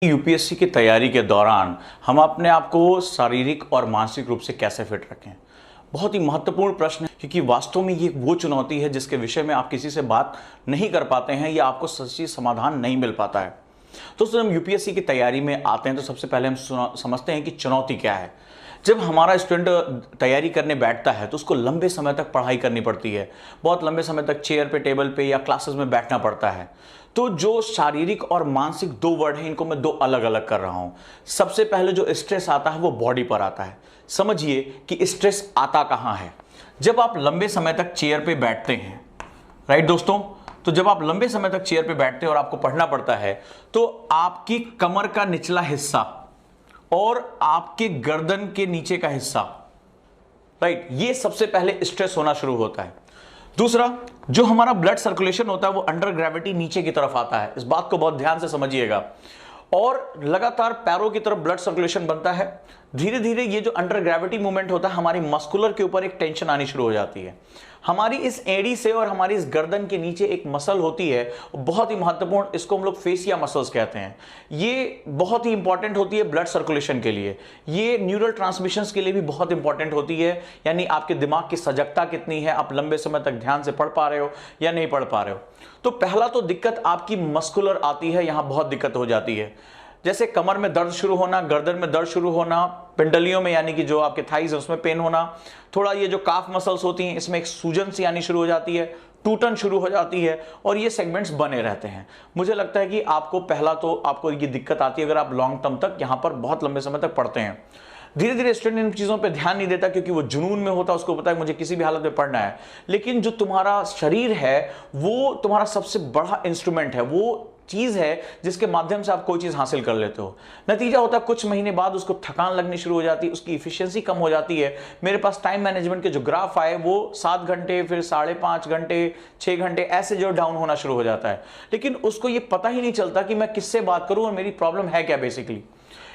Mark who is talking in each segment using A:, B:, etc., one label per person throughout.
A: UPSC की तैयारी के दौरान हम अपने आप को शारीरिक और मानसिक रूप से कैसे फिट रखें। बहुत ही महत्वपूर्ण प्रश्न है, क्योंकि वास्तव में ये वो चुनौती है जिसके विषय में आप किसी से बात नहीं कर पाते हैं या आपको सच्ची समाधान नहीं मिल पाता है। तो जब हम यूपीएससी की तैयारी में आते हैं तो सबसे पहले हम समझते हैं कि चुनौती क्या है। जब हमारा स्टूडेंट तैयारी करने बैठता है तो उसको लंबे समय तक पढ़ाई करनी पड़ती है, बहुत लंबे समय तक चेयर पे, टेबल पे या क्लासेस में बैठना पड़ता है। तो जो शारीरिक और मानसिक दो वर्ड हैं, इनको मैं दो अलग अलग कर रहा हूं। सबसे पहले जो स्ट्रेस आता है वो बॉडी पर आता है। समझिए कि स्ट्रेस आता कहां है। जब आप लंबे समय तक चेयर पे बैठते हैं, राइट दोस्तों, तो जब आप लंबे समय तक चेयर पे बैठते हैं और आपको पढ़ना पड़ता है तो आपकी कमर का निचला हिस्सा और आपके गर्दन के नीचे का हिस्सा, राइट, ये सबसे पहले स्ट्रेस होना शुरू होता है। दूसरा, जो हमारा ब्लड सर्कुलेशन होता है वो अंडर ग्रेविटी नीचे की तरफ आता है। इस बात को बहुत ध्यान से समझिएगा। और लगातार पैरों की तरफ ब्लड सर्कुलेशन बनता है। धीरे धीरे ये जो अंडर ग्रेविटी मूवमेंट होता है, हमारी मस्कुलर के ऊपर एक टेंशन आनी शुरू हो जाती है। हमारी इस एड़ी से और हमारी इस गर्दन के नीचे एक मसल होती है, बहुत ही महत्वपूर्ण, इसको हम लोग फेसिया मसल्स कहते हैं। ये बहुत ही इंपॉर्टेंट होती है ब्लड सर्कुलेशन के लिए। ये न्यूरल ट्रांसमिशंस के लिए भी बहुत इंपॉर्टेंट होती है, यानी आपके दिमाग की सजगता कितनी है, आप लंबे समय तक ध्यान से पढ़ पा रहे हो या नहीं पढ़ पा रहे हो। तो पहला तो दिक्कत आपकी मस्कुलर आती है, यहां बहुत दिक्कत हो जाती है। जैसे कमर में दर्द शुरू होना, गर्दन में दर्द शुरू होना, पिंडलियों में यानी कि जो आपके थाइज है उसमें पेन होना, थोड़ा ये जो काफ मसल्स होती हैं इसमें एक सूजन सी आनी शुरू हो जाती है, टूटन शुरू हो जाती है और ये सेगमेंट्स बने रहते हैं। मुझे लगता है कि आपको पहला तो आपको ये दिक्कत आती है अगर आप लॉन्ग टर्म तक यहाँ पर बहुत लंबे समय तक पढ़ते हैं। धीरे धीरे स्टूडेंट इन चीज़ों पे ध्यान नहीं देता क्योंकि वो जुनून में होता है, उसको पता है मुझे किसी भी हालत में पढ़ना है। लेकिन जो तुम्हारा शरीर है वो तुम्हारा सबसे बड़ा इंस्ट्रूमेंट है, वो चीज़ है जिसके माध्यम से आप कोई चीज़ हासिल कर लेते हो। नतीजा होता है कुछ महीने बाद उसको थकान लगनी शुरू हो जाती है, उसकी इफिशिएंसी कम हो जाती है। मेरे पास टाइम मैनेजमेंट के जो ग्राफ आए वो 7 घंटे, फिर 5.5 घंटे, 6 घंटे, ऐसे जो डाउन होना शुरू हो जाता है। लेकिन उसको ये पता ही नहीं चलता कि मैं किससे बात करूं और मेरी प्रॉब्लम है क्या बेसिकली।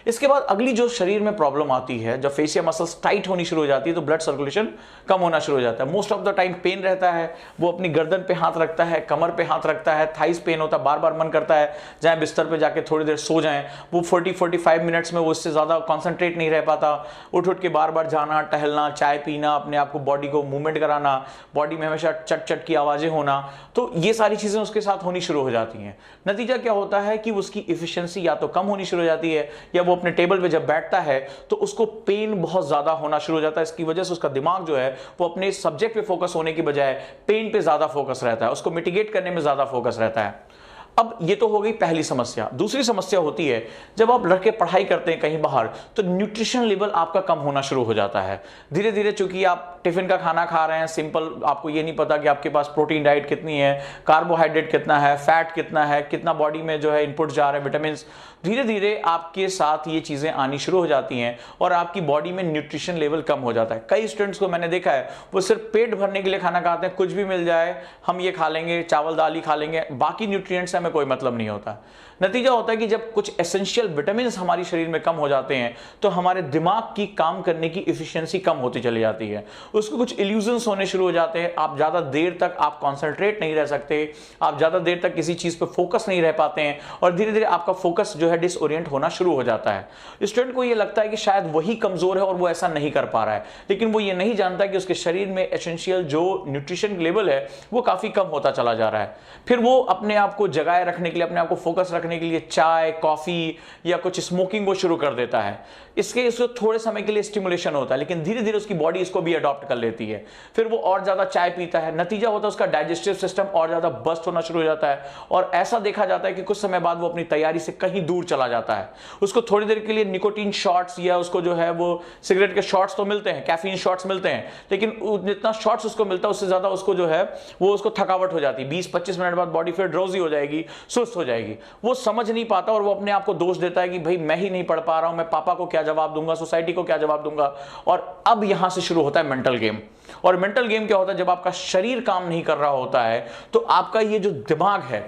A: इसके बाद अगली जो शरीर में प्रॉब्लम आती है, जब फेसिया मसल्स टाइट होनी शुरू हो जाती है तो ब्लड सर्कुलेशन कम होना शुरू हो जाता है। Most of the time pain रहता है, वो अपनी गर्दन पे हाथ रखता है, कमर पे हाथ रखता है, थाइस पेन होता है, बार बार मन करता है जाए बिस्तर पे जाके थोड़ी देर सो जाएं। वो 40-45 मिनट्स में वो इससे ज़्यादा कॉन्सेंट्रेट नहीं रह पाता। उठ उठ के बार बार जाना, टहलना, चाय पीना, अपने आप को बॉडी को मूवमेंट कराना, बॉडी में हमेशा चट चट की आवाज़ें होना, तो ये सारी चीज़ें उसके साथ होनी शुरू हो जाती हैं। नतीजा क्या होता है कि उसकी इफिशियंसी या तो कम होनी शुरू हो जाती है या वो अपने टेबल पे जब बैठता है तो उसको पेन बहुत ज्यादा होना शुरू हो जाता है। इसकी वजह से उसका दिमाग जो है वो अपने सब्जेक्ट पे फोकस होने की बजाय पेन पे ज्यादा फोकस रहता है, उसको मिटिगेट करने में ज्यादा फोकस रहता है। अब ये तो हो गई पहली समस्या। दूसरी समस्या होती है जब आप लड़के पढ़ाई करते हैं कहीं बाहर तो न्यूट्रिशन लेवल आपका कम होना शुरू हो जाता है। धीरे धीरे चूंकि आप टिफिन का खाना खा रहे हैं सिंपल, आपको ये नहीं पता कि आपके पास प्रोटीन डाइट कितनी है, कार्बोहाइड्रेट कितना है, फैट कितना है, कितना बॉडी में जो है इनपुट जा रहा है, विटामिन। धीरे धीरे आपके साथ ये चीजें आनी शुरू हो जाती हैं और आपकी बॉडी में न्यूट्रिशन लेवल कम हो जाता है। कई स्टूडेंट्स को मैंने देखा है वो सिर्फ पेट भरने के लिए खाना खाते हैं, कुछ भी मिल जाए हम ये खा लेंगे, चावल दाल ही खा लेंगे, बाकी न्यूट्रिएंट्स हमें कोई मतलब नहीं होता। नतीजा होता है कि जब कुछ एसेंशियल विटामिन हमारे शरीर में कम हो जाते हैं तो हमारे दिमाग की काम करने की इफिशियंसी कम होती चली जाती है, उसको कुछ इल्यूजन्स होने शुरू हो जाते हैं। आप ज्यादा देर तक आप कॉन्सेंट्रेट नहीं रह सकते, आप ज्यादा देर तक किसी चीज पर फोकस नहीं रह पाते हैं और धीरे धीरे आपका फोकस जो है डिसओरिएंट होना शुरू हो जाता है। स्टूडेंट को यह लगता है कि शायद वही कमजोर है और वो ऐसा नहीं कर पा रहा है, लेकिन वो ये नहीं जानता कि उसके शरीर में एसेंशियल जो न्यूट्रिशन लेवल है वो काफी कम होता चला जा रहा है। फिर वो अपने आप को जगाए रखने के लिए, अपने आप को फोकस रखने के लिए चाय, कॉफी या कुछ स्मोकिंग वो शुरू कर देता है। इसको थोड़े समय के लिए स्टिमुलेशन होता है, लेकिन धीरे धीरे उसकी बॉडी इसको भी अडॉप्ट कर लेती है। फिर वो और ज्यादा चाय पीता है, नतीजा होता है उसका डाइजेस्टिव सिस्टम और ज्यादा बस्ट होना शुरू हो जाता है और ऐसा देखा जाता है कि कुछ समय बाद वो अपनी तैयारी से कहीं दूर चला जाता है। उसको थोड़ी देर के लिए निकोटीन शॉट्स या उसको जो है वो सिगरेट के शॉट्स तो मिलते हैं, कैफीन शॉट्स मिलते हैं, लेकिन जितना शॉट्स उसको मिलता है उससे ज्यादा उसको जो है वो उसको थकावट हो जाती है। 20-25 मिनट बाद बॉडी फिर ड्रोजी हो जाएगी, सुस्त हो जाएगी। वो समझ नहीं पाता और वो अपने आप को दोष देता है कि भाई मैं ही नहीं पढ़ पा रहा हूं, मैं पापा को क्या जवाब दूंगा, सोसाइटी को क्या जवाब दूंगा। और अब यहां से शुरू होता है मेंटल गेम। और मेंटल गेम क्या होता है, जब आपका शरीर काम नहीं कर रहा होता है तो आपका ये जो दिमाग है,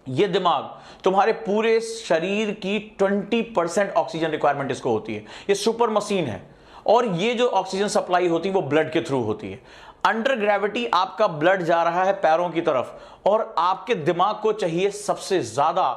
A: ये दिमाग तुम्हारे पूरे शरीर की 20% ऑक्सीजन रिक्वायरमेंट इसको होती है। ये सुपर मशीन है और ये जो ऑक्सीजन सप्लाई होती है वो ब्लड के थ्रू होती है। अंडर ग्रेविटी आपका ब्लड जा रहा है पैरों की तरफ और आपके दिमाग को चाहिए सबसे ज्यादा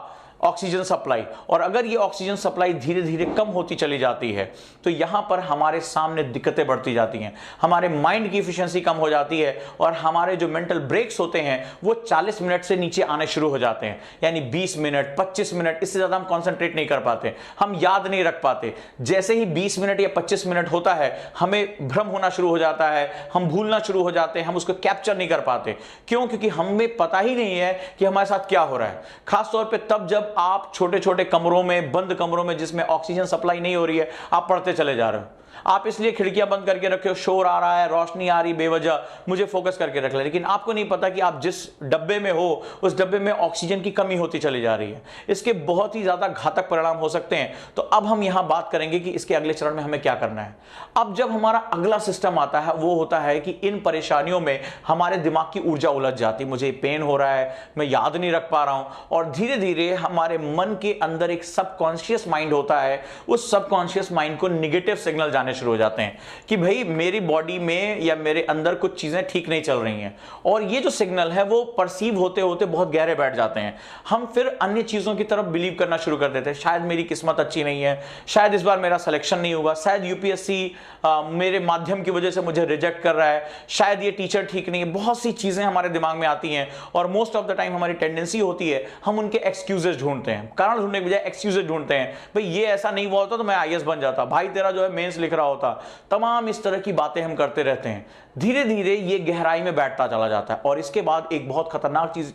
A: ऑक्सीजन सप्लाई, और अगर ये ऑक्सीजन सप्लाई धीरे धीरे कम होती चली जाती है तो यहां पर हमारे सामने दिक्कतें बढ़ती जाती हैं, हमारे माइंड की एफिशिएंसी कम हो जाती है और हमारे जो मेंटल ब्रेक्स होते हैं वो 40 मिनट से नीचे आने शुरू हो जाते हैं। यानी 20 मिनट 25 मिनट, इससे ज्यादा हम कंसंट्रेट नहीं कर पाते, हम याद नहीं रख पाते। जैसे ही 20 मिनट या 25 मिनट होता है हमें भ्रम होना शुरू हो जाता है, हम भूलना शुरू हो जाते हैं, हम उसको कैप्चर नहीं कर पाते। क्यों? क्योंकि हमें पता ही नहीं है कि हमारे साथ क्या हो रहा है। खासतौर पे तब जब आप छोटे छोटे कमरों में, बंद कमरों में जिसमें ऑक्सीजन सप्लाई नहीं हो रही है, आप पढ़ते चले जा रहे हो। आप इसलिए खिड़कियां बंद करके रखे हो, शोर आ रहा है, रोशनी आ रही बेवजह, मुझे फोकस करके रख ले, लेकिन आपको नहीं पता कि आप जिस डब्बे में हो उस डब्बे में ऑक्सीजन की कमी होती चली जा रही है। इसके बहुत ही ज्यादा घातक परिणाम हो सकते हैं। तो अब हम यहां बात करेंगे कि इसके अगले चरण में हमें क्या करना है। अब जब हमारा अगला सिस्टम आता है वो होता है कि इन परेशानियों में हमारे दिमाग की ऊर्जा उलझ जाती, मुझे पेन हो रहा है, मैं याद नहीं रख पा रहा हूं, और धीरे धीरे हमारे मन के अंदर एक सबकॉन्शियस माइंड होता है, उस सबकॉन्शियस माइंड को निगेटिव सिग्नल जाने शुरू हो जाते हैं कि भाई मेरी बॉडी में या मेरे अंदर कुछ चीजें ठीक नहीं चल रही हैं। और ये जो सिग्नल है वो परसीव होते होते बहुत गहरे बैठ जाते हैं। हम फिर अन्य चीजों की तरफ बिलीव करना शुरू कर देते हैं, शायद मेरी किस्मत अच्छी नहीं है, शायद इस बार मेरा सिलेक्शन नहीं होगा, शायद यूपीएससी मेरे माध्यम की वजह से मुझे रिजेक्ट कर रहा है, शायद ये टीचर ठीक नहीं है। बहुत सी चीजें हमारे दिमाग में आती हैं और मोस्ट ऑफ द टाइम हमारी टेंडेंसी होती है हम उनके एक्सक्यूजेस ढूंढते हैं, कारण ढूंढने के बजाय एक्सक्यूजेस ढूंढते हैं। भाई ये ऐसा नहीं हुआ होता तो मैं आईएएस बन जाता, भाई तेरा जो है मेंस लिख रहा होता, तमाम इस तरह की बातें हम करते रहते हैं। धीरे धीरे ये गहराई में बैठता चला जाता है और इसके बाद एक बहुत खतरनाक चीज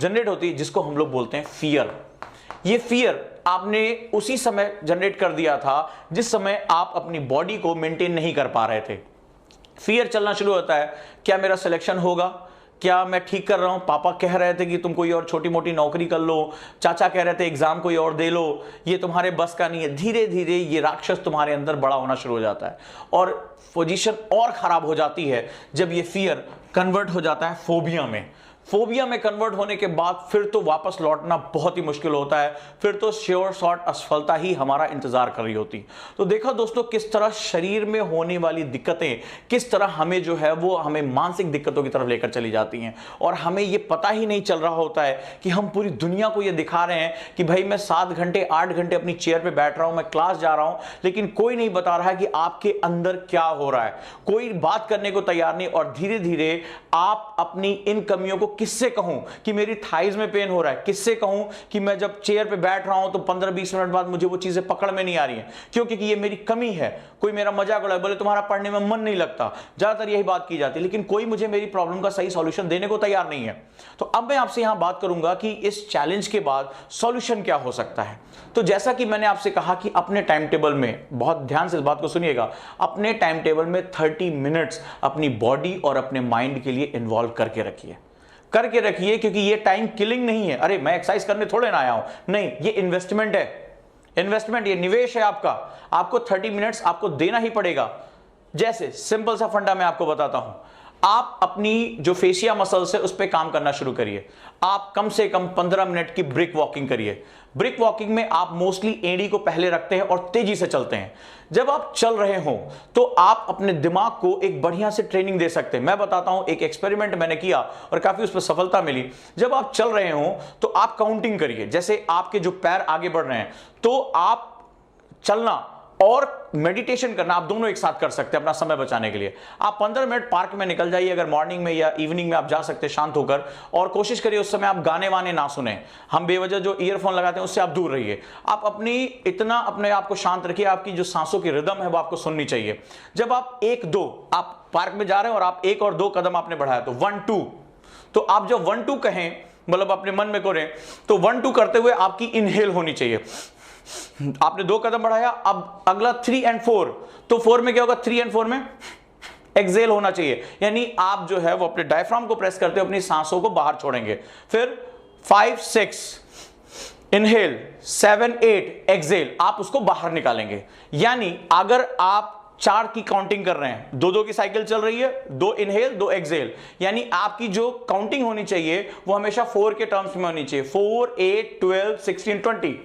A: जनरेट होती है जिसको हम लोग बोलते हैं फियर। ये फियर आपने उसी समय जनरेट कर दिया था जिस समय आप अपनी बॉडी को मेंटेन नहीं कर पा रहे थे। फियर चलना शुरू होता है, क्या मेरा सिलेक्शन होगा, क्या मैं ठीक कर रहा हूं, पापा कह रहे थे कि तुम कोई और छोटी मोटी नौकरी कर लो, चाचा कह रहे थे एग्जाम कोई और दे लो, ये तुम्हारे बस का नहीं है। धीरे धीरे ये राक्षस तुम्हारे अंदर बड़ा होना शुरू हो जाता है और पोजीशन और खराब हो जाती है जब ये फियर कन्वर्ट हो जाता है फोबिया में। फोबिया में कन्वर्ट होने के बाद फिर तो वापस लौटना बहुत ही मुश्किल होता है, फिर तो श्योर शॉट असफलता ही हमारा इंतजार कर रही होती। तो देखा दोस्तों किस तरह शरीर में होने वाली दिक्कतें किस तरह हमें जो है वो हमें मानसिक दिक्कतों की तरफ लेकर चली जाती हैं और हमें ये पता ही नहीं चल रहा होता है कि हम पूरी दुनिया को ये दिखा रहे हैं कि भाई मैं 7 घंटे 8 घंटे अपनी चेयर पर बैठ रहा हूं, मैं क्लास जा रहा हूं, लेकिन कोई नहीं बता रहा है कि आपके अंदर क्या हो रहा है, कोई बात करने को तैयार नहीं। और धीरे धीरे आप अपनी इन कमियों को किससे कहूं कि मेरी थाइज में पेन हो रहा है, किससे कहूं कि मैं जब चेयर पे बैठ रहा हूं तो 15-20 मिनट बाद मुझे वो चीजें पकड़ में नहीं आ रही हैं, क्योंकि ये मेरी कमी है। कोई मेरा मजाक उड़ाए, बोले तुम्हारा पढ़ने में मन नहीं लगता, ज्यादातर यही बात की जाती है, लेकिन कोई मुझे मेरी प्रॉब्लम का सही सॉल्यूशन देने को तैयार नहीं है। तो अब मैं आपसे यहां बात करूंगा कि इस चैलेंज के बाद सॉल्यूशन क्या हो सकता है। तो जैसा कि मैंने आपसे कहा कि अपने टाइम टेबल में, बहुत ध्यान से इस बात को सुनिएगा, अपने टाइम टेबल में 30 मिनट्स अपनी बॉडी और अपने माइंड के लिए इन्वॉल्व करके रखिए, क्योंकि ये टाइम किलिंग नहीं है। अरे मैं एक्सरसाइज करने थोड़े ना आया हूं, नहीं, ये इन्वेस्टमेंट है, इन्वेस्टमेंट, ये निवेश है आपका। आपको 30 मिनट्स आपको देना ही पड़ेगा। जैसे सिंपल सा फंडा मैं आपको बताता हूं, आप अपनी जो फेशिया मसल्स है उस पर काम करना शुरू करिए। आप कम से कम 15 मिनट की ब्रिक वॉकिंग करिए। ब्रिक वॉकिंग में आप मोस्टली एड़ी को पहले रखते हैं और तेजी से चलते हैं। जब आप चल रहे हो तो आप अपने दिमाग को एक बढ़िया से ट्रेनिंग दे सकते हैं। मैं बताता हूं, एक एक्सपेरिमेंट मैंने किया और काफी उस पर सफलता मिली। जब आप चल रहे हो तो आप काउंटिंग करिए, जैसे आपके जो पैर आगे बढ़ रहे हैं तो आप चलना और मेडिटेशन करना आप दोनों एक साथ कर सकते हैं अपना समय बचाने के लिए। आप 15 मिनट पार्क में निकल जाइए, अगर मॉर्निंग में या इवनिंग में आप जा सकते हैं शांत होकर, और कोशिश करिए उस समय आप गाने वाने ना सुने, हम बेवजह जो ईयरफोन लगाते हैं उससे आप दूर रहिए। आप इतना अपने आप को शांत रखिए, आपकी जो सांसों की रिदम है वो आपको सुननी चाहिए। जब आप 1-2 आप पार्क में जा रहे हैं और आप 1 और 2 कदम आपने बढ़ाया तो 1-2, तो आप जब 1-2 कहें, मतलब अपने मन में करें, तो 1-2 करते हुए आपकी इनहेल होनी चाहिए। आपने 2 कदम बढ़ाया, अब अगला 3 और 4, तो 4 में क्या होगा, 3 और 4 में एक्सेल होना चाहिए, यानी आप जो है वो अपने डायफ्राम को प्रेस करते हो, अपनी सांसों को बाहर छोड़ेंगे। फिर 5-6 इनहेल, 7-8 एक्सेल, आप उसको बाहर निकालेंगे। यानी अगर आप 4 की काउंटिंग कर रहे हैं, 2-2 की साइकिल चल रही है, 2 इनहेल 2 एक्सेल, यानी आपकी जो काउंटिंग होनी चाहिए वो हमेशा 4 के टर्म्स में होनी चाहिए। 4, 8, 12, 16, 20।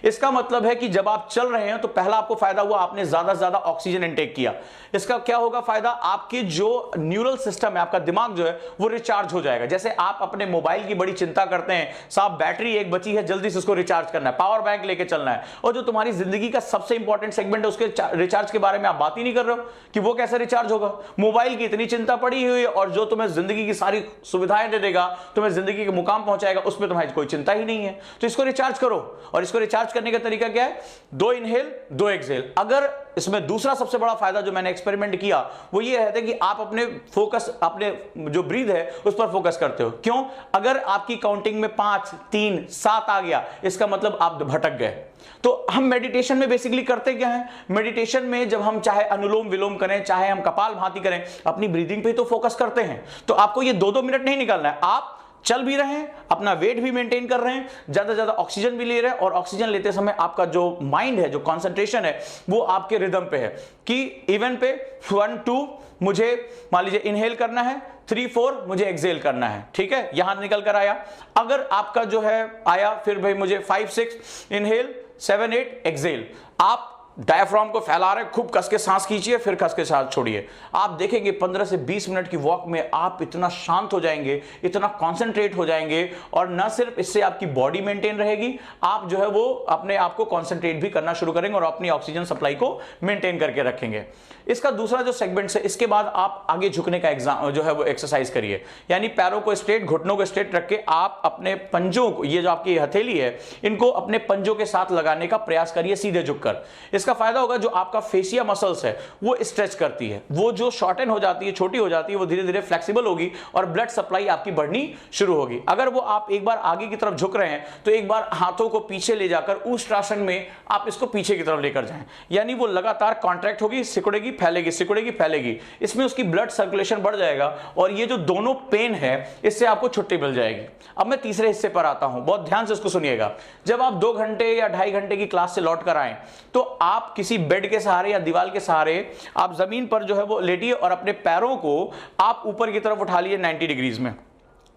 A: इसका मतलब है कि जब आप चल रहे हैं तो पहला आपको फायदा हुआ, आपने ज्यादा से ज्यादा ऑक्सीजन इनटेक किया। इसका क्या होगा फायदा, आपके जो न्यूरल सिस्टम है, आपका दिमाग जो है वो रिचार्ज हो जाएगा। जैसे आप अपने मोबाइल की बड़ी चिंता करते हैं, साहब बैटरी एक बची है, जल्दी से उसको रिचार्ज करना है, पावर बैंक लेके चलना है, और जो तुम्हारी जिंदगी का सबसे इंपॉर्टेंट सेगमेंट है उसके रिचार्ज के बारे में आप बात ही नहीं कर रहे हो कि वो कैसे रिचार्ज होगा। मोबाइल की इतनी चिंता पड़ी हुई है, और जो तुम्हें जिंदगी की सारी सुविधाएं दे देगा, तुम्हें जिंदगी के मुकाम पहुंचाएगा, उसमें तुम्हारी कोई चिंता ही नहीं है। तो इसको रिचार्ज करो, और इसको रिचार्ज करने का तरीका क्या है, 2 इनहेल 2 एक्सहेल। अगर इसमें दूसरा सबसे बड़ा फायदा जो मैंने एक्सपेरिमेंट किया वो ये है कि आप अपने फोकस, अपने जो ब्रीथ है उस पर फोकस करते हो। क्यों? अगर आपकी काउंटिंग में 5 3 7 आ गया, इसका मतलब आप भटक गए। तो हम मेडिटेशन में बेसिकली करते क्या है, मेडिटेशन में जब हम चाहे अनुलोम विलोम करें, चाहे हम कपालभाति करें, अपनी ब्रीदिंग पे तो फोकस करते हैं। तो आपको ये 2-2 मिनट नहीं निकालना है, आप चल भी रहे हैं, अपना वेट भी मेंटेन कर रहे हैं, ज्यादा से ज्यादा ऑक्सीजन भी ले रहे हैं, और ऑक्सीजन लेते समय आपका जो माइंड है, जो कंसंट्रेशन है, वो आपके रिदम पे है कि इवन पे 1 2 मुझे मान लीजिए इनहेल करना है, 3 4 मुझे एक्सहेल करना है, ठीक है, यहां निकल कर आया। अगर आपका जो है आया, फिर भाई मुझे 5 6 इनहेल, 7 8 एक्सहेल। आप डायफ्राम को फैला रहे, खूब कस के सांस खींचिए, फिर कस के सांस छोड़िए। आप देखेंगे 15 से 20 मिनट की वॉक में आप इतना शांत हो जाएंगे, इतना कॉन्सेंट्रेट हो जाएंगे, और न सिर्फ इससे आपकी बॉडी मेंटेन रहेगी, आप जो है वो अपने आप को कॉन्सेंट्रेट भी करना शुरू करेंगे और अपनी ऑक्सीजन सप्लाई को मेंटेन करके रखेंगे। इसका दूसरा जो सेगमेंट है, इसके बाद आप आगे झुकने का एग्जाम जो है वो एक्सरसाइज करिए, यानी पैरों को स्ट्रेट, घुटनों को स्ट्रेट रख के आप अपने पंजों को, ये जो आपकी हथेली है, इनको अपने पंजों के साथ लगाने का प्रयास करिए सीधे झुककर। इसका फायदा होगा, जो आपका फेशिया मसल्स है वो स्ट्रेच करती है, वो जो शॉर्टन हो जाती है, छोटी हो जाती है, वो धीरे धीरे फ्लेक्सिबल होगी और ब्लड सप्लाई आपकी बढ़नी शुरू होगी। अगर वो आप एक बार आगे की तरफ झुक रहे हैं तो एक बार हाथों को पीछे ले जाकर ऊष्टासन में आप इसको पीछे की तरफ लेकर जाएं, यानी वो लगातार कॉन्ट्रैक्ट होगी, सिकुड़ेगी, फैलेगी, सिकुड़ेगी, फैलेगी। इसमें उसकी ब्लड सर्कुलेशन बढ़ जाएगा, और ये जो दोनों पेन है इससे आपको छुट्टी मिल जाएगी। अब मैं तीसरे हिस्से पर आता हूं, बहुत ध्यान से इसको सुनिएगा। जब आप 2 घंटे या 2.5 घंटे की क्लास से लौट कर आए तो आप किसी बेड के सहारे या दीवार के सहारे आप जमीन पर जो है वो लेटिए, और अपने पैरों को आप ऊपर की तरफ उठा लिए 90 डिग्रीज में।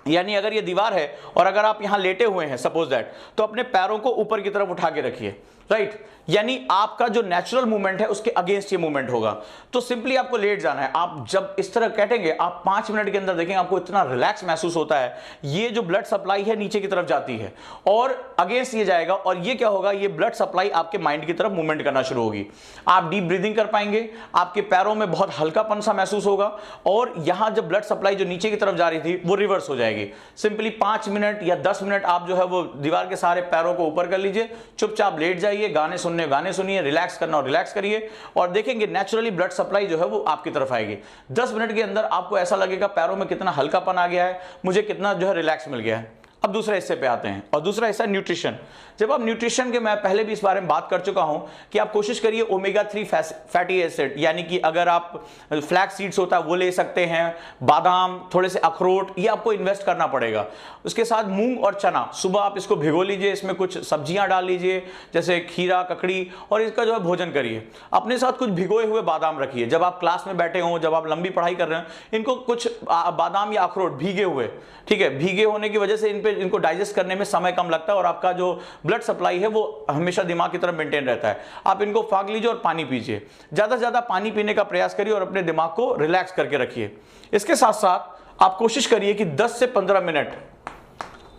A: यानी अगर ये दीवार है और अगर आप यहां लेटे हुए हैं सपोज दैट, तो अपने पैरों को ऊपर की तरफ उठा के रखिए, राइट। यानी आपका जो नेचुरल मूवमेंट है उसके अगेंस्ट ये मूवमेंट होगा। तो सिंपली आपको लेट जाना है। आप जब इस तरह कैटेंगे, आप 5 मिनट के अंदर देखेंगे आपको इतना रिलैक्स महसूस होता है। ये जो ब्लड सप्लाई है नीचे की तरफ जाती है और अगेंस्ट ये जाएगा, और ये क्या होगा, ये ब्लड सप्लाई आपके माइंड की तरफ मूवमेंट करना शुरू होगी। आप डीप ब्रीदिंग कर पाएंगे, आपके पैरों में बहुत हल्कापन सा महसूस होगा, और यहां जब ब्लड सप्लाई जो नीचे की तरफ जा रही थी वो रिवर्स हो जाएगी। सिंपली 5 मिनट या 10 मिनट आप जो है वो दीवार के सहारे पैरों को ऊपर कर लीजिए, चुपचाप लेट जाइए, गाने सुनिए, रिलैक्स करना और रिलैक्स करिए, और देखेंगे नेचुरली ब्लड सप्लाई जो है वो आपकी तरफ आएगी। 10 मिनट के अंदर आपको ऐसा लगेगा पैरों में कितना हल्कापन आ गया है, मुझे कितना जो है रिलैक्स मिल गया है। अब दूसरे हिस्से पे आते हैं, और दूसरा हिस्सा न्यूट्रिशन। जब आप न्यूट्रिशन के, मैं पहले भी इस बारे में बात कर चुका हूं कि आप कोशिश करिए ओमेगा 3 फैटी एसिड, यानी कि अगर आप फ्लैक्स सीड्स होता है वो ले सकते हैं, बादाम, थोड़े से अखरोट, ये आपको इन्वेस्ट करना पड़ेगा। उसके साथ मूंग और चना, सुबह आप इसको भिगो लीजिए, इसमें कुछ सब्जियां डाल लीजिए जैसे खीरा, ककड़ी, और इसका जो है भोजन करिए। अपने साथ कुछ भिगोए हुए बादाम रखिए, जब आप क्लास में बैठे हों, जब आप लंबी पढ़ाई कर रहे हैं, इनको कुछ बादाम या अखरोट भीगे हुए, ठीक है, भीगे होने की वजह से इनको डाइजेस्ट करने में समय कम लगता है, और आपका जो ब्लड सप्लाई है वो हमेशा दिमाग की तरफ मेंटेन रहता है। आप इनको फाग लीजिए और पानी पीजिए, ज्यादा से ज्यादा पानी पीने का प्रयास करिए और अपने दिमाग को रिलैक्स करके रखिए। इसके साथ साथ आप कोशिश करिए कि 10 से 15 मिनट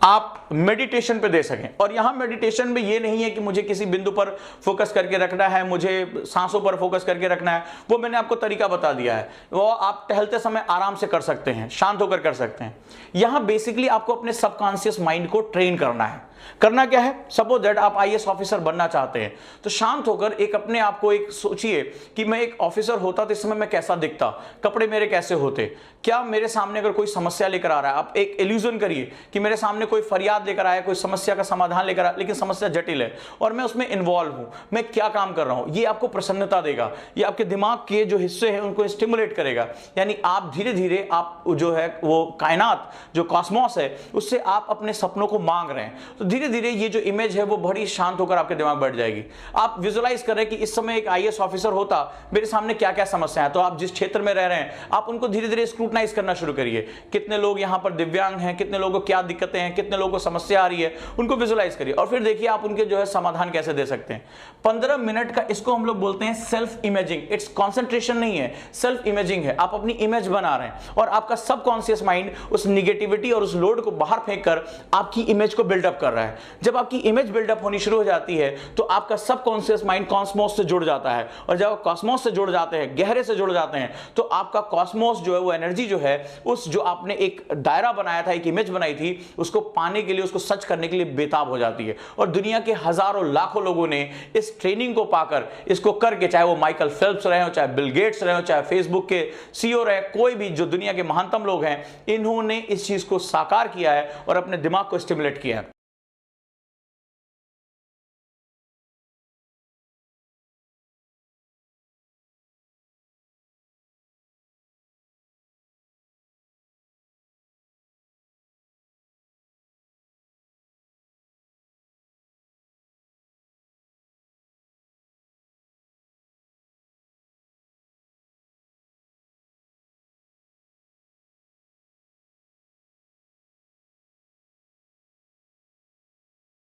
A: आप मेडिटेशन पे दे सकें। और यहां मेडिटेशन में ये नहीं है कि मुझे किसी बिंदु पर फोकस करके रखना है, मुझे सांसों पर फोकस करके रखना है, वो मैंने आपको तरीका बता दिया है, वो आप टहलते समय आराम से कर सकते हैं, शांत होकर कर सकते हैं। यहां बेसिकली आपको अपने सबकॉन्शियस माइंड को ट्रेन करना है। करना क्या है, सपोज दैट आप आईएएस ऑफिसर बनना चाहते हैं, तो शांत होकर एक अपने आप को एक सोचिए कि मैं एक ऑफिसर होता तो इस समय मैं कैसा दिखता, कपड़े मेरे कैसे होते, क्या मेरे सामने अगर कोई समस्या लेकर आ रहा है, आप एक इल्यूजन करिए कि मेरे सामने कोई फरियाद लेकर आया, कोई समस्या का समाधान लेकर आया, लेकिन समस्या जटिल है और मैं उसमें इन्वॉल्व हूं, मैं क्या काम कर रहा हूं। ये आपको प्रसन्नता देगा, ये आपके दिमाग के जो हिस्से हैं उनको स्टिमुलेट करेगा। यानी आप धीरे धीरे आप जो है वो कायनात, जो कॉस्मोस है, उससे आप अपने सपनों को मांग रहे हैं। तो धीरे धीरे ये जो इमेज है वो बड़ी शांत होकर आपके दिमाग बैठ जाएगी। आप विजुलाइज कर रहे हैं कि इस समय एक आईएएस ऑफिसर होता, मेरे सामने क्या क्या समस्या है। तो आप जिस क्षेत्र में रह रहे हैं आप उनको धीरे धीरे स्क्रूटनाइज करना शुरू करिए। कितने लोग यहाँ पर दिव्यांग हैं, कितने लोगों को क्या दिक्कतें हैं, कितने लोगों को समस्या आ रही है, उनको विजुलाइज करिए और फिर देखिए आप उनके जो है समाधान कैसे दे सकते हैं। 15 मिनट का इसको हम लोग बोलते हैं सेल्फ इमेजिंग। इट्स कॉन्सेंट्रेशन नहीं है, सेल्फ इमेजिंग है। आप अपनी इमेज बना रहे हैं और आपका सबकॉन्शियस माइंड उस निगेटिविटी और उस लोड को बाहर फेंक कर आपकी इमेज को बिल्डअप कर रहा है। जब आपकी इमेज बिल्डअप होनी शुरू हो जाती है तो आपका सबकॉन्शियस माइंड कॉस्मोस से जुड़ जाता है, और जब आप कॉस्मोस से जुड़ जाते हैं, गहरे से जुड़ जाते हैं, तो आपका कॉस्मोस जो है वो एनर्जी जो है उस जो आपने एक दायरा बनाया था, एक इमेज बनाई थी, उसको पाने के लिए, उसको सच करने के लिए बेताब हो जाती है। और दुनिया के हजारों लाखों लोगों ने इस ट्रेनिंग को पाकर इसको करके, चाहे वो माइकल फेल्प्स रहे हो, चाहे बिल गेट्स रहे हो, चाहे फेसबुक के सीईओ रहे, कोई भी जो दुनिया के महानतम लोग हैं, इन्होंने इस चीज को साकार किया है और अपने दिमाग को स्टिमुलेट किया है।